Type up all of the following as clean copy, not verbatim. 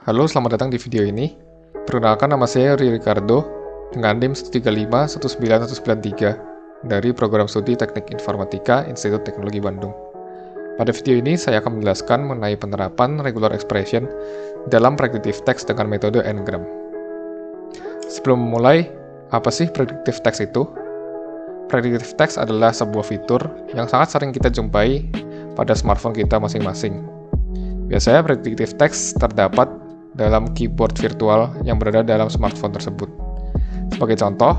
Halo, selamat datang di video ini. Perkenalkan, nama saya Ricardo dengan NIM 135-19193 dari Program Studi Teknik Informatika Institut Teknologi Bandung. Pada video ini, saya akan menjelaskan mengenai penerapan regular expression dalam predictive text dengan metode N-gram. Sebelum memulai, apa sih predictive text itu? Predictive text adalah sebuah fitur yang sangat sering kita jumpai pada smartphone kita masing-masing. Biasanya predictive text terdapat dalam keyboard virtual yang berada dalam smartphone tersebut. Sebagai contoh,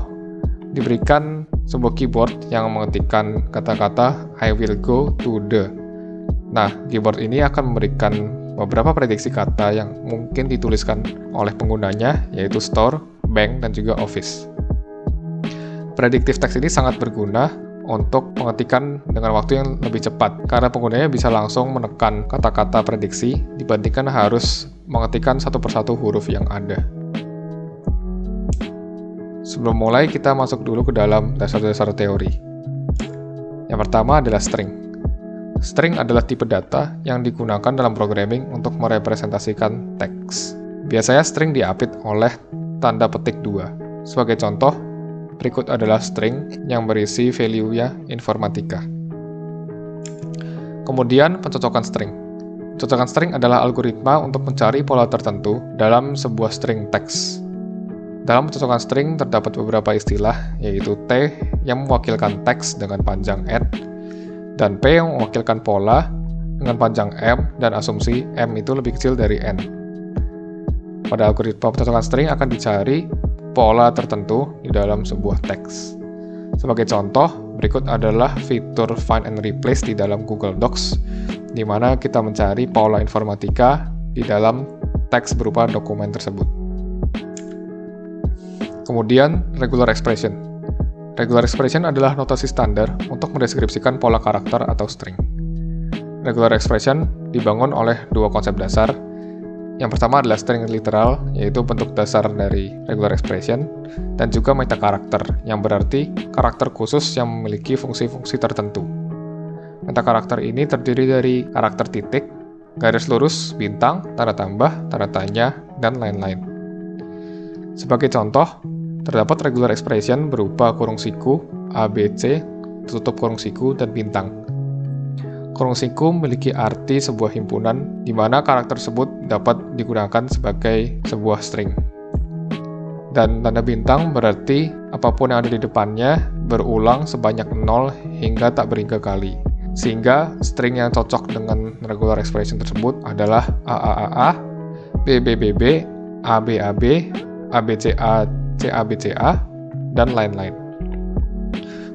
diberikan sebuah keyboard yang mengetikkan kata-kata I will go to the. Nah, keyboard ini akan memberikan beberapa prediksi kata yang mungkin dituliskan oleh penggunanya, yaitu store, bank, dan juga office. Predictive text ini sangat berguna untuk pengetikan dengan waktu yang lebih cepat, karena penggunanya bisa langsung menekan kata-kata prediksi dibandingkan harus mengetikkan satu persatu huruf yang ada. Sebelum mulai, kita masuk dulu ke dalam dasar-dasar teori. Yang pertama adalah string. String adalah tipe data yang digunakan dalam programming untuk merepresentasikan teks. Biasanya string diapit oleh tanda petik 2. Sebagai contoh, berikut adalah string yang berisi value-nya informatika. Kemudian, pencocokan string. Pencocokan string adalah algoritma untuk mencari pola tertentu dalam sebuah string teks. Dalam pencocokan string terdapat beberapa istilah, yaitu T yang mewakilkan teks dengan panjang N, dan P yang mewakilkan pola dengan panjang M, dan asumsi M itu lebih kecil dari N. Pada algoritma pencocokan string akan dicari pola tertentu di dalam sebuah teks. Sebagai contoh, berikut adalah fitur Find and Replace di dalam Google Docs, di mana kita mencari pola informatika di dalam teks berupa dokumen tersebut. Kemudian, regular expression. Regular expression adalah notasi standar untuk mendeskripsikan pola karakter atau string. Regular expression dibangun oleh dua konsep dasar. Yang pertama adalah string literal, yaitu bentuk dasar dari regular expression, dan juga meta karakter, yang berarti karakter khusus yang memiliki fungsi-fungsi tertentu. Meta karakter ini terdiri dari karakter titik, garis lurus, bintang, tanda tambah, tanda tanya, dan lain-lain. Sebagai contoh, terdapat regular expression berupa kurung siku, ABC, tutup kurung siku, dan bintang. Kurung siku memiliki arti sebuah himpunan di mana karakter tersebut dapat digunakan sebagai sebuah string. Dan tanda bintang berarti apapun yang ada di depannya berulang sebanyak 0 hingga tak berhingga kali. Sehingga string yang cocok dengan regular expression tersebut adalah AAAA, BBBB, ABAB, ABCA, CABCA, dan lain-lain.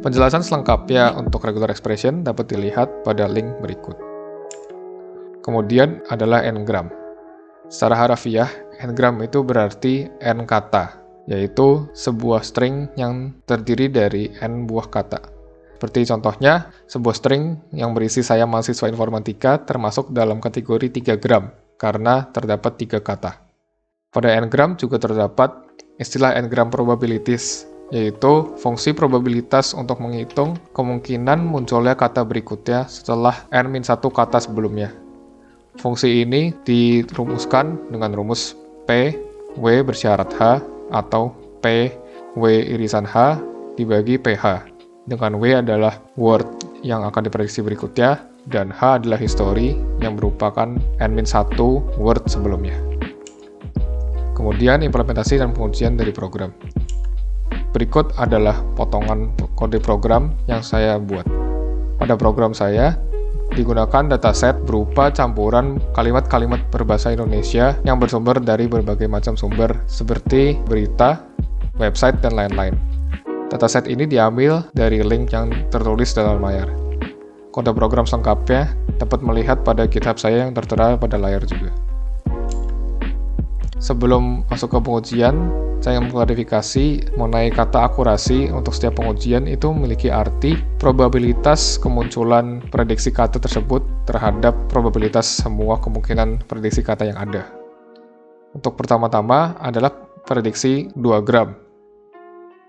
Penjelasan selengkapnya untuk regular expression dapat dilihat pada link berikut. Kemudian adalah N-gram. Secara harafiah, N-gram itu berarti N kata, yaitu sebuah string yang terdiri dari N buah kata. Seperti contohnya, sebuah string yang berisi saya mahasiswa informatika termasuk dalam kategori 3 gram, karena terdapat 3 kata. Pada N-gram juga terdapat istilah N-gram probabilities, yaitu fungsi probabilitas untuk menghitung kemungkinan munculnya kata berikutnya setelah N-1 kata sebelumnya. Fungsi ini dirumuskan dengan rumus P, W bersyarat H, atau P, W irisan H dibagi PH, dengan W adalah word yang akan diprediksi berikutnya, dan H adalah history yang merupakan N-1 word sebelumnya. Kemudian implementasi dan pengujian dari program. Berikut adalah potongan kode program yang saya buat. Pada program saya, digunakan dataset berupa campuran kalimat-kalimat berbahasa Indonesia yang bersumber dari berbagai macam sumber, seperti berita, website, dan lain-lain. Dataset ini diambil dari link yang tertulis dalam layar. Kode program selengkapnya dapat melihat pada GitHub saya yang tertera pada layar juga. Sebelum masuk ke pengujian, saya mengklarifikasi mengenai kata akurasi. Untuk setiap pengujian itu memiliki arti probabilitas kemunculan prediksi kata tersebut terhadap probabilitas semua kemungkinan prediksi kata yang ada. Untuk pertama-tama adalah prediksi 2 gram.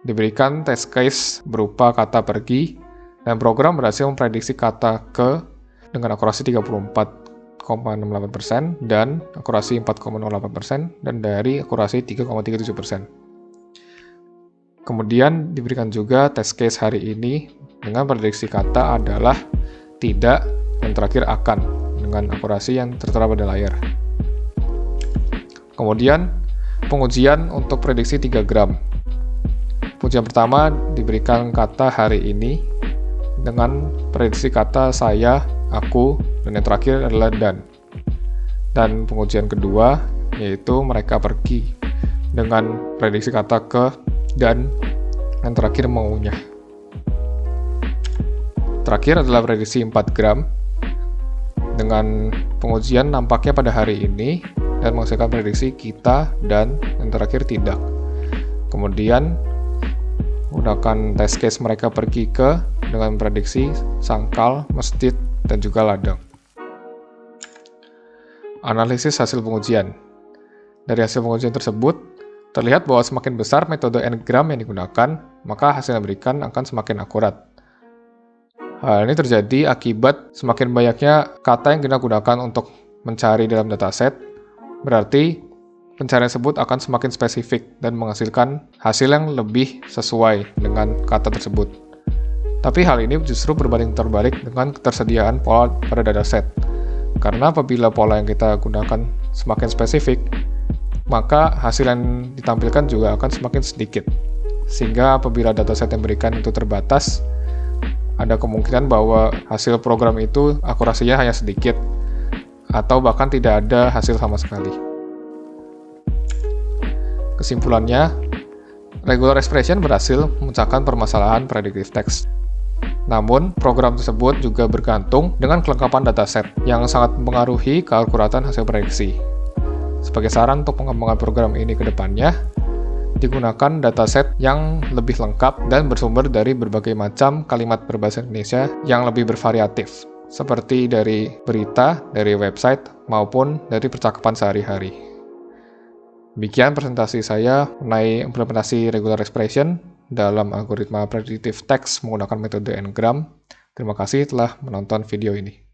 Diberikan test case berupa kata pergi, dan program berhasil memprediksi kata ke dengan akurasi 34,9%. 4,68% dan akurasi 4,08% dan dari akurasi 3,37%. Kemudian diberikan juga test case hari ini dengan prediksi kata adalah tidak dan terakhir akan dengan akurasi yang tertera pada layar. Kemudian pengujian untuk prediksi 3 gram. Pengujian pertama diberikan kata hari ini dengan prediksi kata saya, aku, dan yang terakhir adalah dan. Dan pengujian kedua yaitu mereka pergi dengan prediksi kata ke dan yang terakhir mengunyah. Terakhir adalah prediksi 4 gram. Dengan pengujian nampaknya pada hari ini dan menghasilkan prediksi kita dan yang terakhir tidak. Kemudian gunakan test case mereka pergi ke dengan prediksi sangkal, masjid, dan juga ladang. Analisis hasil pengujian. Dari hasil pengujian tersebut, terlihat bahwa semakin besar metode N-gram yang digunakan, maka hasil yang diberikan akan semakin akurat. Hal ini terjadi akibat semakin banyaknya kata yang kita gunakan untuk mencari dalam dataset, berarti pencarian tersebut akan semakin spesifik dan menghasilkan hasil yang lebih sesuai dengan kata tersebut. Tapi hal ini justru berbanding terbalik dengan ketersediaan pola pada dataset. Karena apabila pola yang kita gunakan semakin spesifik, maka hasil yang ditampilkan juga akan semakin sedikit. Sehingga apabila dataset yang diberikan itu terbatas, ada kemungkinan bahwa hasil program itu akurasinya hanya sedikit, atau bahkan tidak ada hasil sama sekali. Kesimpulannya, regular expression berhasil memecahkan permasalahan predictive text. Namun, program tersebut juga bergantung dengan kelengkapan dataset yang sangat mempengaruhi keakuratan hasil prediksi. Sebagai saran untuk pengembangan program ini ke depannya, digunakan dataset yang lebih lengkap dan bersumber dari berbagai macam kalimat berbahasa Indonesia yang lebih bervariatif, seperti dari berita, dari website, maupun dari percakapan sehari-hari. Demikian presentasi saya mengenai implementasi regular expression dalam algoritma predictive text menggunakan metode N-gram. Terima kasih telah menonton video ini.